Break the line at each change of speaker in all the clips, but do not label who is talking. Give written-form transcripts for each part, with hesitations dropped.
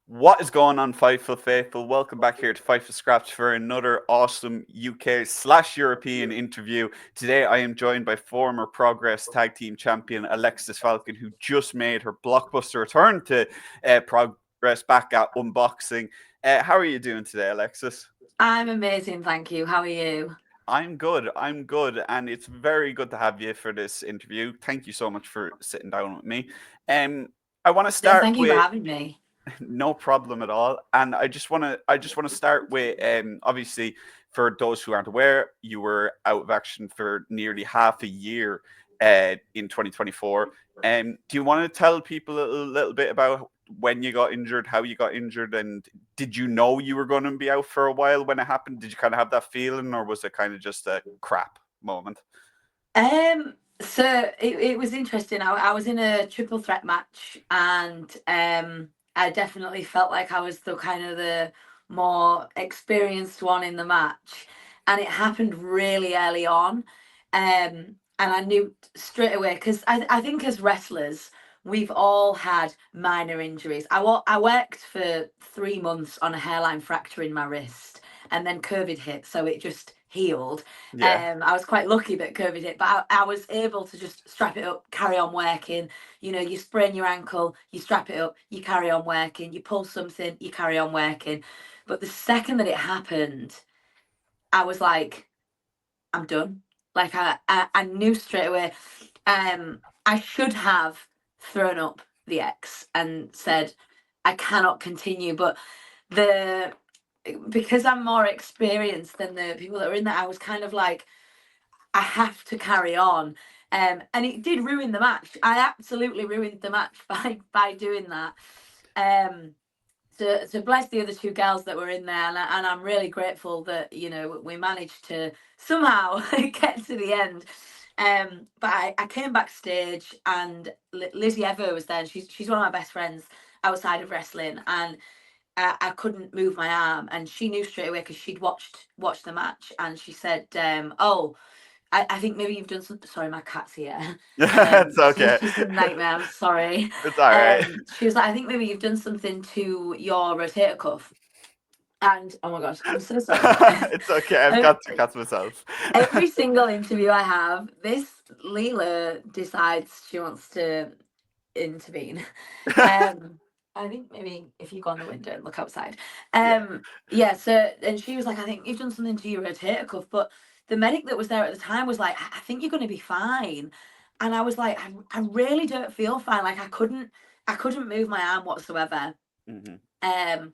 What is going on, Fightful faithful? Welcome back here to Fightful Scraps for another awesome UK/European interview. Today, I am joined by former Progress Tag Team Champion Alexxis Falcon, who just made her blockbuster return to Progress back at Unboxing. How are you doing today, Alexxis?
I'm amazing, thank you. How are you?
I'm good. I'm good, and it's very good to have you for this interview. Thank you so much for sitting down with me. Um, I want to
No,
start
thank you for
with
having me.
no problem at all. And I just want to start with obviously, for those who aren't aware, you were out of action for nearly half a year in 2024. Do you want to tell people a little bit about when you got injured, how you got injured, and did you know you were going to be out for a while when it happened? Did you kind of have that feeling, or was it kind of just a crap moment?
So it was interesting. I was in a triple threat match, and I definitely felt like I was the kind of the more experienced one in the match, and it happened really early on. And I knew straight away because I think as wrestlers, we've all had minor injuries. I worked for 3 months on a hairline fracture in my wrist, and then COVID hit, so it just healed.
Yeah.
I was quite lucky that COVID hit, but I was able to just strap it up, carry on working. You know, you sprain your ankle, you strap it up, you carry on working. You pull something, you carry on working. But the second that it happened, I was like, I'm done. Like I knew straight away. I should have thrown up the X and said, I cannot continue. But the because I'm more experienced than the people that were in there, I was kind of like, I have to carry on. And it did ruin the match. I absolutely ruined the match by doing that. Um, to bless the other two girls that were in there, and I'm really grateful that we managed to somehow get to the end. But I came backstage, and Lizzie Ever was there, and she's one of my best friends outside of wrestling, and I couldn't move my arm, and she knew straight away because she'd watched the match, and she said, "Oh, I think maybe you've done some." Sorry, my cat's here.
It's okay.
She's a nightmare. I'm sorry.
It's all right.
She was like, "I think maybe you've done something to your rotator cuff." And oh my gosh, I'm so sorry about this.
It's okay. I've
Um,
got two cats myself.
every single interview I have, this Leela decides she wants to intervene. Um, I think maybe if you go on the window and look outside.
Yeah.
Yeah, so and she was like, I think you've done something to your rotator cuff, but the medic that was there at the time was like, I think you're gonna be fine. And I was like, I really don't feel fine. Like I couldn't move my arm whatsoever.
Hmm.
Um,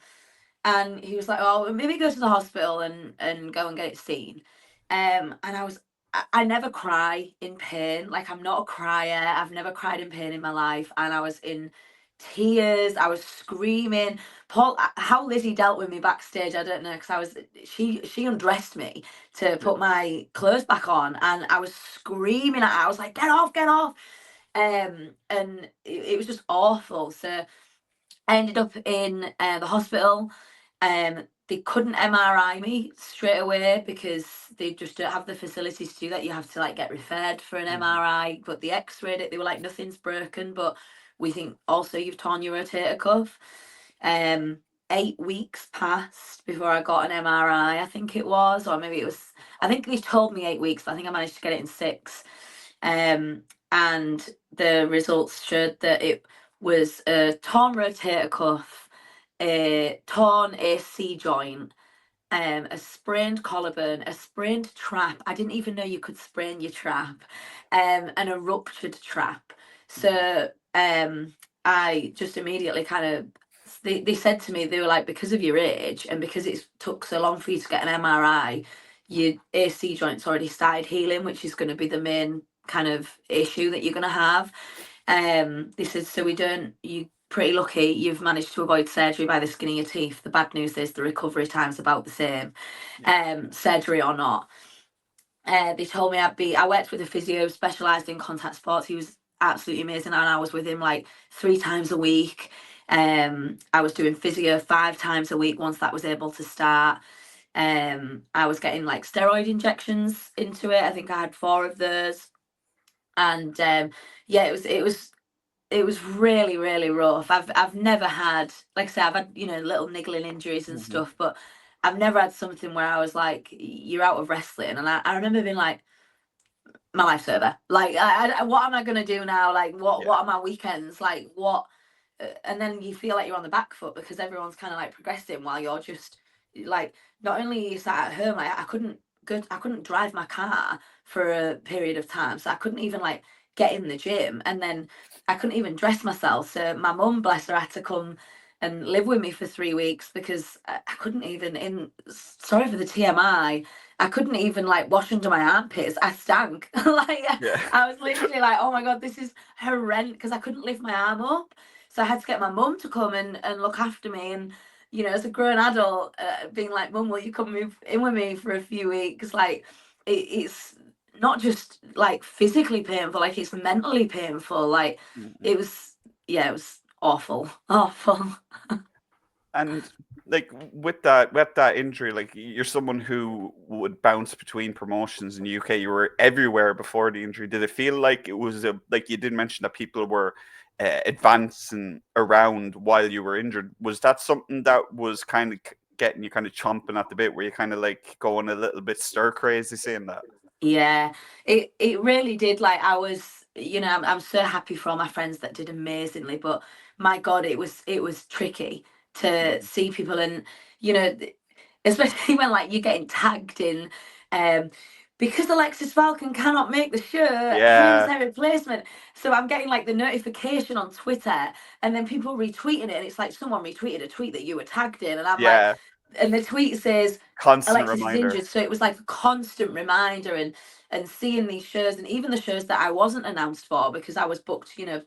and he was like, "Oh, maybe go to the hospital and go and get it seen." And I never cry in pain. Like I'm not a crier. I've never cried in pain in my life, and I was in tears. I was screaming. Paul, how Lizzie dealt with me backstage, I don't know, because she undressed me to
Yeah.
put my clothes back on, and I was screaming at her. I was like, "Get off, get off!" And it was just awful. So I ended up in the hospital. They couldn't MRI me straight away because they just don't have the facilities to do that. You have to like get referred for an
Hmm.
MRI. But the X-rayed it. They were like, nothing's broken, but we think also you've torn your rotator cuff. 8 weeks passed before I got an MRI. I think it was, or maybe it was. I think they told me 8 weeks. But I think I managed to get it in 6. Um, and the results showed that it was a torn rotator cuff, a torn AC joint, a sprained collarbone, a sprained trap. I didn't even know you could sprain your trap, and a ruptured trap.
Hmm.
So I just immediately kind of. They said to me, they were like, because of your age and because it took so long for you to get an MRI, your AC joint's already started healing, which is going to be the main kind of issue that you're going to have. They said, so we don't, you pretty lucky you've managed to avoid surgery by the skin of your teeth. The bad news is the recovery time's about the same,
Yeah.
surgery or not. They told me I worked with a physio specialised in contact sports. He was absolutely amazing, and I was with him like 3 times a week. I was doing physio 5 times a week once that was able to start. I was getting like steroid injections into it. I think I had 4 of those. And yeah, it was it was really, really rough. I've never had, like I say, I've had, you know, little niggling injuries and stuff, but I've never had something where I was like, you're out of wrestling. And I remember being like, my life's over. Like, what am I gonna do now? Like, what are my weekends? Like, what? And then you feel like you're on the back foot because everyone's kind of like progressing while you're just like, not only are you sat at home, like I couldn't drive my car for a period of time, so I couldn't even like get in the gym, and then I couldn't even dress myself. So my mum, bless her, had to come and live with me for 3 weeks because I couldn't even sorry for the TMI. I couldn't even like wash under my armpits. I stank. Like I was literally like, oh my God, this is horrendous, because I couldn't lift my arm up. So I had to get my mum to come and look after me. And, you know, as a grown adult, being like, Mum, will you come move in with me for a few weeks? Like, it's not just like physically painful, like it's mentally painful. Like, it was, yeah, it was awful, awful.
And like with that injury, like you're someone who would bounce between promotions in the UK. You were everywhere before the injury. Did it feel like it was like you did mention that people were advancing around while you were injured? Was that something that was kind of getting you kind of chomping at the bit? Were you kind of like going a little bit stir crazy saying that?
Yeah, it really did. Like, I was, you know, I'm so happy for all my friends that did amazingly, but my God, it was tricky to see people. And, you know, especially when like you're getting tagged in, um because Alexxis Falcon cannot make the show, here's
Yeah,
her replacement. So I'm getting like the notification on Twitter, and then people retweeting it, and it's like someone retweeted a tweet that you were tagged in, and I'm like,
yeah,
and the tweet says
constant
Alexxis is
reminder.
injured. So it was like a constant reminder, and seeing these shows, and even the shows that I wasn't announced for because I was booked, you know,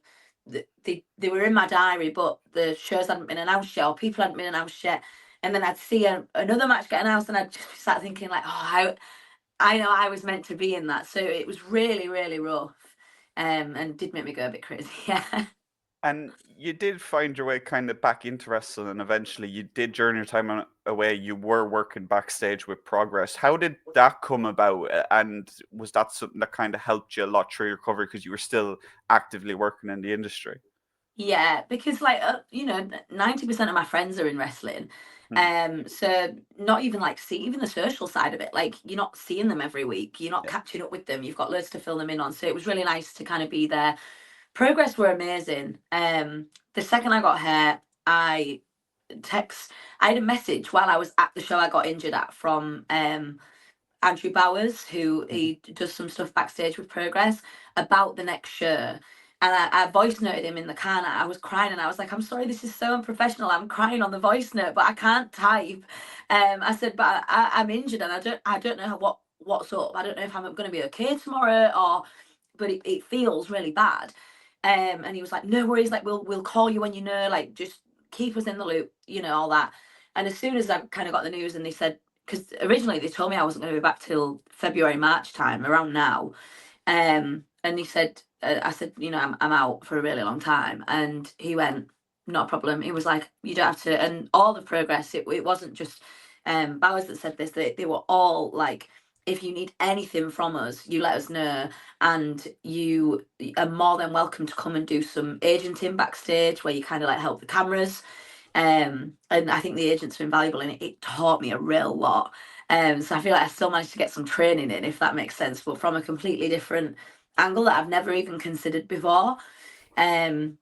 they were in my diary, but the shows hadn't been announced yet, or people hadn't been announced yet. And then I'd see another match get announced, and I'd just start thinking like, oh, I know I was meant to be in that. So it was really, really rough, and did make me go a bit crazy. Yeah.
And you did find your way kind of back into wrestling, and eventually you did during your time away. You were working backstage with Progress. How did that come about? And was that something that kind of helped you a lot through your recovery because you were still actively working in the industry?
Yeah, because like you know, 90% of my friends are in wrestling.
Hmm.
So not even like see even the social side of it. Like, you're not seeing them every week. You're not
Yeah.
catching up with them. You've got loads to fill them in on. So it was really nice to kind of be there. Progress were amazing. The second I got here, text I had a message while I was at the show I got injured at from Andrew Bowers, who
Mhm.
he does some stuff backstage with Progress, about the next show. And I voice noted him in the car, and I was crying, and I was like, I'm sorry, this is so unprofessional. I'm crying on the voice note, but I can't type. I said, but I'm injured, and I don't know what's up. I don't know if I'm going to be okay tomorrow, or but it feels really bad. And he was like, no worries, like we'll call you when you know, like just keep us in the loop, you know, all that. And as soon as I kind of got the news, and they said, because originally they told me I wasn't going to be back till February, March time, around now. And he said, I said, you know, I'm out for a really long time. And he went, not a problem. He was like, you don't have to. And all the Progress, it wasn't just Bowers that said this, they were all like, if you need anything from us, you let us know. And you are more than welcome to come and do some agenting backstage where you kind of like help the cameras. And I think the agents are invaluable, and it taught me a real lot. So I feel like I still managed to get some training in, if that makes sense, but from a completely different angle that I've never even considered before. Um,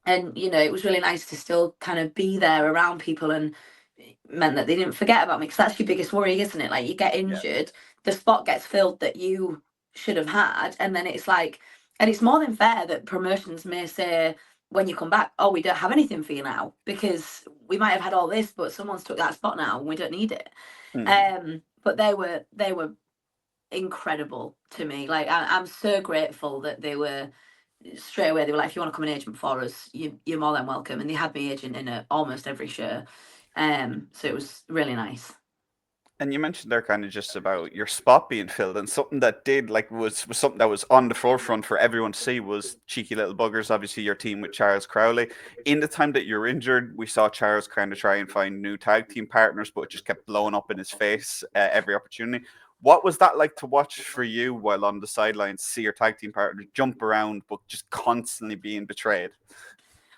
and you know, it was really nice to still kind of be there around people, and it meant that they didn't forget about me, because that's your biggest worry, isn't it? Like, you get
Yeah.
injured, the spot gets filled that you should have had, and then it's like, and it's more than fair that promotions may say when you come back, oh, we don't have anything for you now, because we might have had all this, but someone's took that spot now and we don't need it.
Mhm.
But they were incredible to me. Like, I'm so grateful that they were straight away. They were like, if you want to come an agent for us, you're more than welcome. And they had me agent in almost every show. So it was really nice.
And you mentioned there kind of just about your spot being filled, and something that did like was something that was on the forefront for everyone to see was Cheeky Little Buggers. Obviously, your team with Charles Crowley. In the time that you were injured, we saw Charles kind of try and find new tag team partners, but it just kept blowing up in his face every opportunity. What was that like to watch for you while on the sidelines, see your tag team partner jump around, but just constantly being betrayed?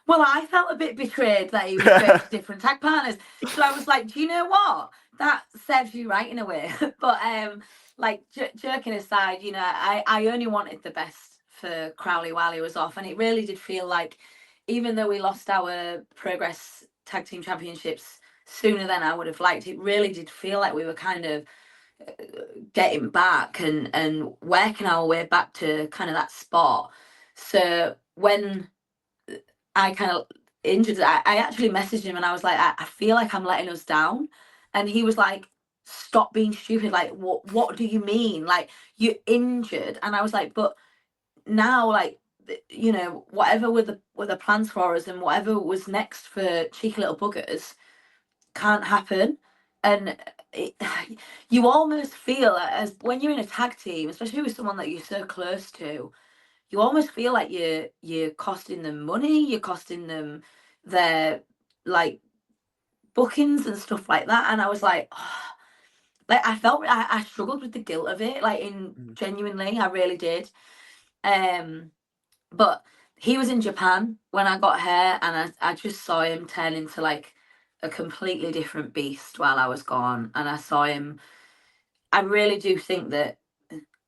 Well, I felt a bit betrayed that he was going to different tag partners. So I was like, do you know what? That serves you right in a way. But like joking aside, you know, I only wanted the best for Crowley while he was off, and it really did feel like, even though we lost our Progress Tag Team Championships sooner than I would have liked, it really did feel like we were kind of getting back and working our way back to kind of that spot. So when I kind of injured, I actually messaged him and I was like, I feel like I'm letting us down. And he was like, stop being stupid. Like, what do you mean? Like, you're injured. And I was like, but now, like, you know, whatever were the plans for us and whatever was next for cheeky little buggers can't happen. And it, you almost feel, as when you're in a tag team, especially with someone that you're so close to, you almost feel like you're costing them money, you're costing them their, like, bookings and stuff like that. And I was like, oh, like, I felt I struggled with the guilt of it, like, in genuinely, I really did. But he was in Japan when I got here, and I just saw him turn into like a completely different beast while I was gone. And I saw him, I really do think that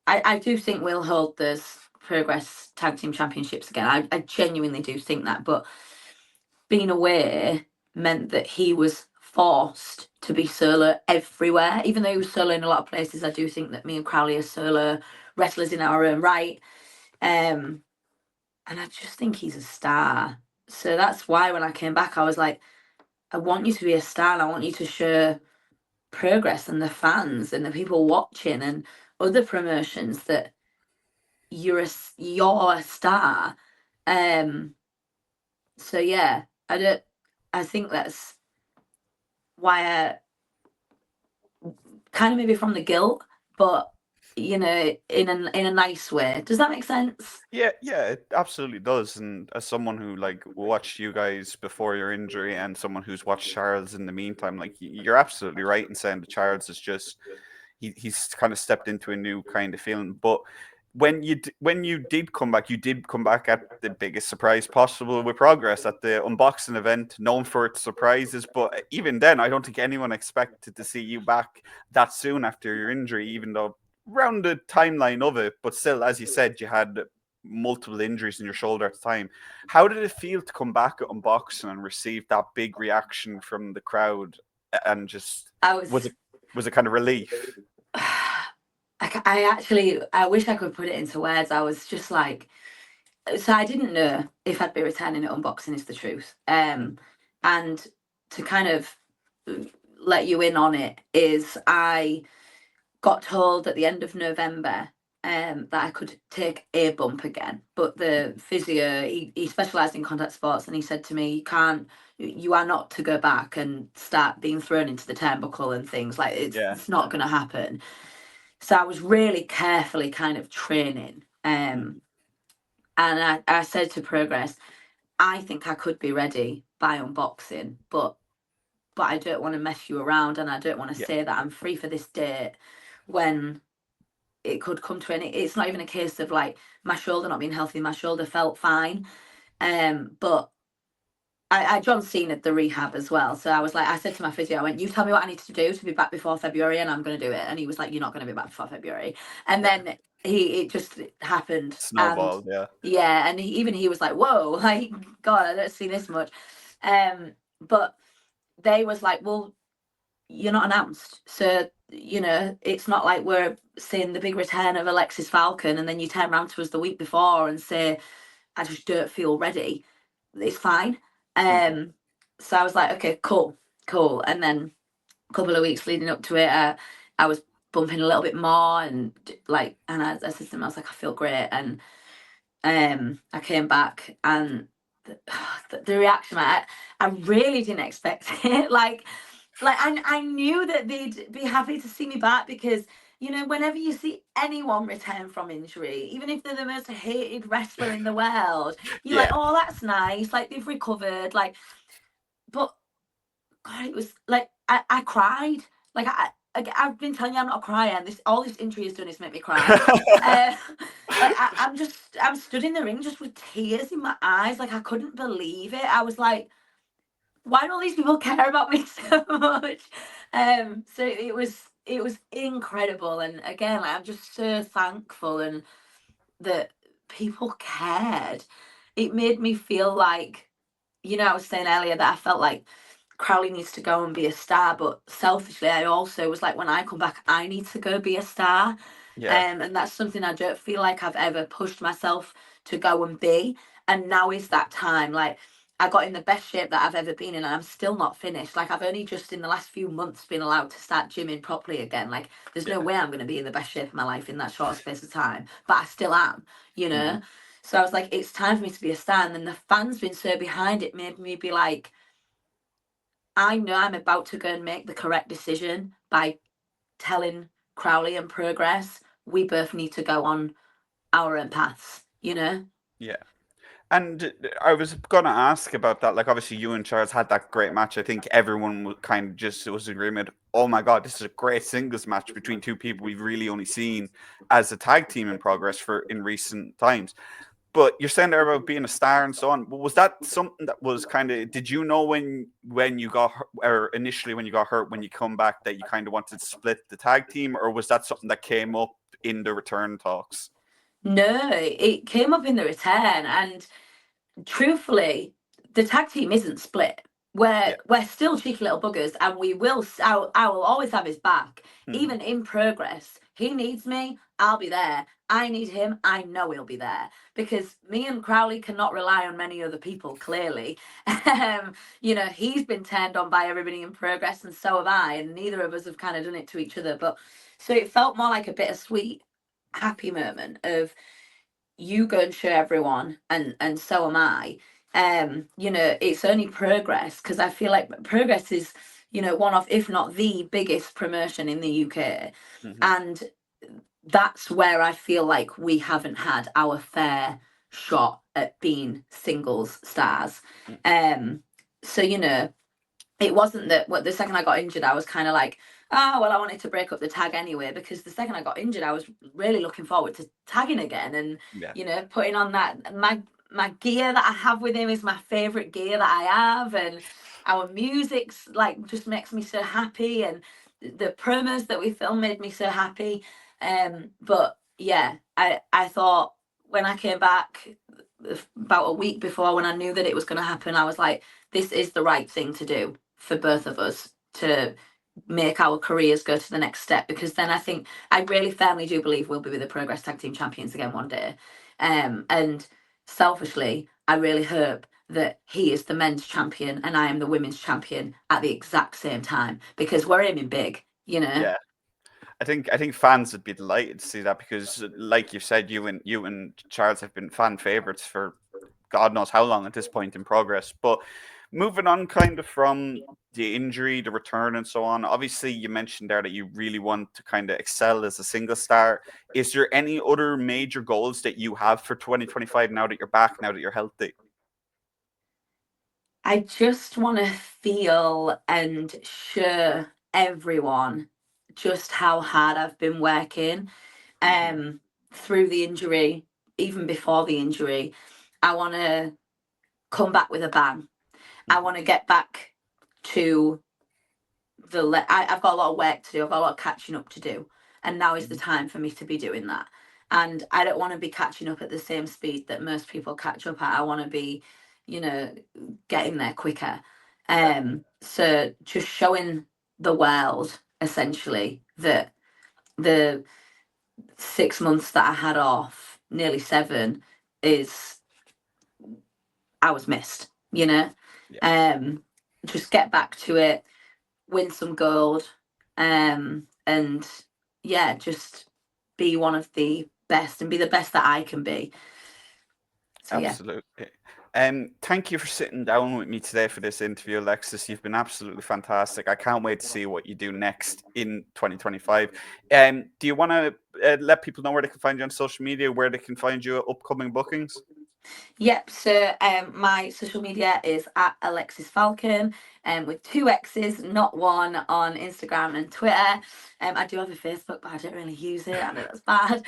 I do think we'll hold those Progress Tag Team Championships again. I genuinely do think that. But being away meant that he was forced to be solo everywhere. Even though he was solo in a lot of places, I do think that me and Crowley are solo wrestlers in our own right. And I just think he's a star. So that's why when I came back, I was like, I want you to be a star, and I want you to show Progress and the fans and the people watching and other promotions that you're a star. So yeah, I think that's why I kind of, maybe from the guilt, but you know, in a nice way. Does that make sense?
Yeah, yeah, it absolutely does. And as someone who like watched you guys before your injury, and someone who's watched Charles in the meantime, like you're absolutely right in saying that Charles is just he's kind of stepped into a new kind of feeling. But when you did come back, you did come back at the biggest surprise possible with Progress at the unboxing event, known for its surprises. But even then, I don't think anyone expected to see you back that soon after your injury, even though around the timeline of it. But still, as you said, you had multiple injuries in your shoulder at the time. How did it feel to come back at unboxing and receive that big reaction from the crowd? And just
I was.
Was it kind of relief?
I actually, I wish I could put it into words. I was just like, so I didn't know if I'd be returning at unboxing, is the truth. And to kind of let you in on it, is I got told at the end of November that I could take a bump again. But the physio, he specialised in contact sports, and he said to me, you are not to go back and start being thrown into the turnbuckle and things. Like, it's not going to happen. So I was really carefully kind of training. And I said to Progress, I think I could be ready by unboxing, but I don't want to mess you around, and I don't want to say that I'm free for this date when it could come to any. It's not even a case of like my shoulder not being healthy. My shoulder felt fine. But I John Cena the rehab as well. So I was like, I said to my physio, I went, you tell me what I need to do to be back before February, and I'm going to do it. And he was like, you're not going to be back before February. And then it just happened.
Snowballed,
yeah. And even he was like, whoa, like, God, I don't see this much. But they was like, well, you're not announced. So, you know, it's not like we're seeing the big return of Alexxis Falcon, and then you turn around to us the week before and say, I just don't feel ready. It's fine. So I was like, okay, cool. And then a couple of weeks leading up to it, I was bumping a little bit more, and like, and I said to him, I was like, I feel great. And I came back, and the reaction, I really didn't expect it. Like I knew that they'd be happy to see me back, because you know, whenever you see anyone return from injury, even if they're the most hated wrestler in the world, you're like, oh, that's nice, like they've recovered. Like, but God, it was like I cried. Like I've been telling you I'm not a crier, and all this injury has done is make me cry. Like I'm stood in the ring just with tears in my eyes. Like I couldn't believe it. I was like, why do all these people care about me so much? So it was incredible, and again, I'm just so thankful and that people cared. It made me feel like, I was saying earlier that I felt like Crowley needs to go and be a star, but selfishly, I also was like, when I come back, I need to go be a star.
Yeah.
And that's something I don't feel like I've ever pushed myself to go and be. And now is that time. Like, I got in the best shape that I've ever been in, and I'm still not finished. Like, I've only just in the last few months been allowed to start gymming properly again. Like, there's no way I'm going to be in the best shape of my life in that short space of time, but I still am, So I was like, it's time for me to be a star. And then the fans being so behind it made me be like, I know I'm about to go and make the correct decision by telling Crowley and Progress we both need to go on our own paths,
Yeah. And I was going to ask about that. Like, obviously, you and Charles had that great match. I think everyone kind of just was in agreement. Oh my God, this is a great singles match between two people we've really only seen as a tag team in progress in recent times. But you're saying there about being a star and so on. Was that something that was kind of? Did you know when you got hurt, or initially when you got hurt, when you come back, that you kind of wanted to split the tag team, or was that something that came up in the return talks?
No, it came up in the return, and truthfully, the tag team isn't split.
Yeah.
We're still cheeky little buggers, and we will. I will always have his back,
Mhm.
even in progress. He needs me, I'll be there. I need him, I know he'll be there, because me and Crowley cannot rely on many other people. Clearly, he's been turned on by everybody in progress, and so have I, and neither of us have kind of done it to each other. But so it felt more like a bittersweet, happy moment of you go and show everyone, and so am I. It's only progress, because I feel like progress is, one of, if not the biggest promotion in the UK.
Mhm.
And that's where I feel like we haven't had our fair shot at being singles stars.
Mm.
So it wasn't that the second I got injured, I was kind of like, oh, well, I wanted to break up the tag anyway, because the second I got injured, I was really looking forward to tagging again and,
Yeah.
putting on that. My gear that I have with him is my favorite gear that I have. And our music's like just makes me so happy. And the promos that we filmed made me so happy. But yeah, I thought when I came back about a week before, when I knew that it was going to happen, I was like, this is the right thing to do for both of us to make our careers go to the next step, because then I really firmly do believe we'll be the Progress Tag Team Champions again one day. And selfishly, I really hope that he is the men's champion and I am the women's champion at the exact same time, because we're aiming big.
Yeah. I think fans would be delighted to see that because, like you said, you and Charles have been fan favorites for God knows how long at this point in progress. But moving on, kind of from the injury, the return, and so on. Obviously, you mentioned there that you really want to kind of excel as a single star. Is there any other major goals that you have for 2025 now that you're back, now that you're healthy?
I just want to feel and show everyone just how hard I've been working
Hmm.
through the injury, even before the injury. I want to come back with a bang. I
Hmm.
want to get back to I've got a lot of work to do. I've got a lot of catching up to do, and now is the time for me to be doing that. And I don't want to be catching up at the same speed that most people catch up at. I want to be, you know, getting there quicker.
Yeah.
So just showing the world essentially that the 6 months that I had off, nearly seven, is I was missed.
Yeah.
Um, just get back to it, win some gold, and yeah, just be one of the best and be the best that I can be. So yeah.
Absolutely. Thank you for sitting down with me today for this interview, Alexxis. You've been absolutely fantastic. I can't wait to see what you do next in 2025. Do you want to let people know where they can find you on social media, where they can find you at upcoming bookings?
Yep. So my social media is at Alexxis Falcon, with 2 X's, not one, on Instagram and Twitter. I do have a Facebook, but I don't really use it. I know that's bad.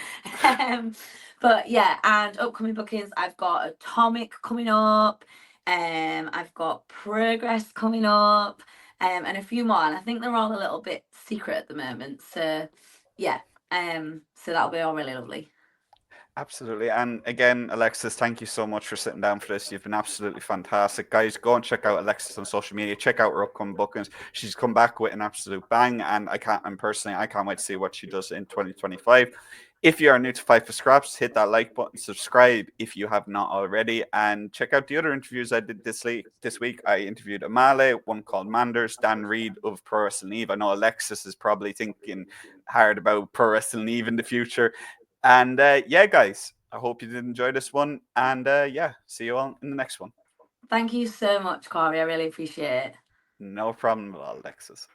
um, but yeah, and upcoming bookings, I've got Atomic coming up. I've got Progress coming up, and a few more. And I think they're all a little bit secret at the moment. So yeah, so that'll be all really lovely.
Absolutely. And again, Alexxis, thank you so much for sitting down for this. You've been absolutely fantastic. Guys, go and check out Alexxis on social media. Check out her upcoming bookings. She's come back with an absolute bang, and I can't wait to see what she does in 2025. If you are new to Fight for Scraps, hit that like button, subscribe if you have not already, and check out the other interviews I did this week. I interviewed Amale, one called Manders, Dan Reed of Pro Wrestling Eve. I know Alexxis is probably thinking hard about Pro Wrestling Eve in the future. And yeah, guys, I hope you did enjoy this one. And yeah, see you all in the next one.
Thank you so much, Corey. I really appreciate it.
No problem at all, Alexxis.